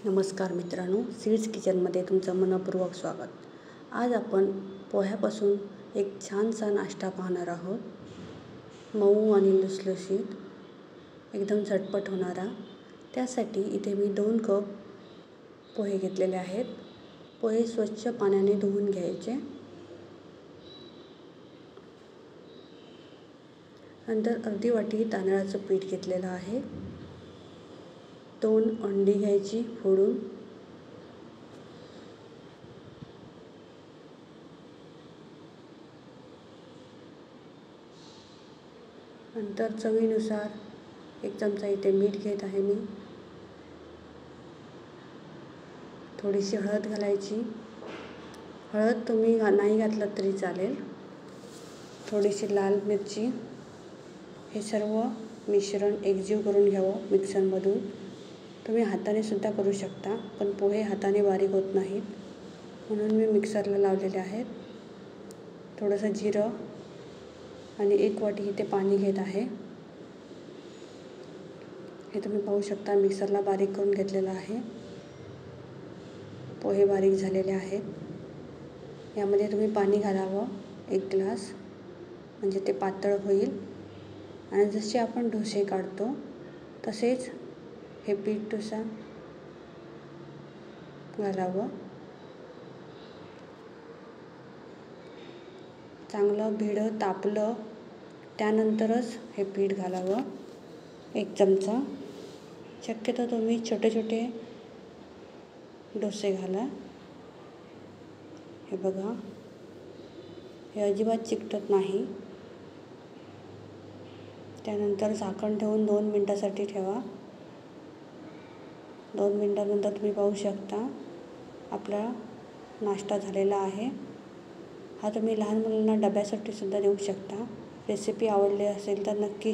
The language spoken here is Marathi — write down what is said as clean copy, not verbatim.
नमस्कार मित्रांनो, सीड्स किचनमध्ये तुमचं मनपूर्वक स्वागत. आज आपण पोह्यापासून एक छानसा नाश्ता पाहणार आहोत. मऊ आणि लुसलुशीत, एकदम झटपट होणारा. त्यासाठी इथे मी 2 कप पोहे घेतलेले आहेत. पोहे स्वच्छ पाण्याने धुवून घ्यायचे. नंतर अर्धी वाटी तांदळाचं पीठ घेतलेलं आहे. 2 अंडी घ्यायची फोडून. नंतर चवीनुसार 1 चमचा इथे मीठ घेत आहे मी. थोडीशी हळद घालायची. हळद तुम्ही नाही घातलं तरी चालेल. थोडीशी लाल मिरची. हे सर्व मिश्रण एकजीव करून घ्यावं मिक्सरमधून. तुम्ही हाताने सुद्धा करू शकता, पण पोहे हाताने बारीक होत नाहीत, म्हणून मी मिक्सरला लावलेले आहेत. थोडंसं जिरं आणि 1 वाटी इथे पाणी घेत आहे. हे तुम्ही पाहू शकता, मिक्सरला बारीक करून घेतलेलं आहे. पोहे बारीक झालेले आहेत. यामध्ये तुम्ही पाणी घालावं 1 ग्लास, म्हणजे ते पातळ होईल. आणि जसे आपण डोसे काढतो तसेच हे पीठ डोसा घालावं. चांगलं भिडं तापलं त्यानंतरच हे पीठ घालावं 1 चमचा. शक्यतो तुम्ही छोटे छोटे डोसे घाला. हे बघा, हे अजिबात चिकटत नाही. त्यानंतर झाकण ठेवून 2 मिनटासाठी ठेवा. 2 मिनटानंतर तुम्ही पाहू शकता आपला नाश्ता झालेला आहे. हा तुम्ही लहान मुलांना डब्यासाठी सुद्धा देऊ शकता. रेसिपी आवडली असेल तर नक्की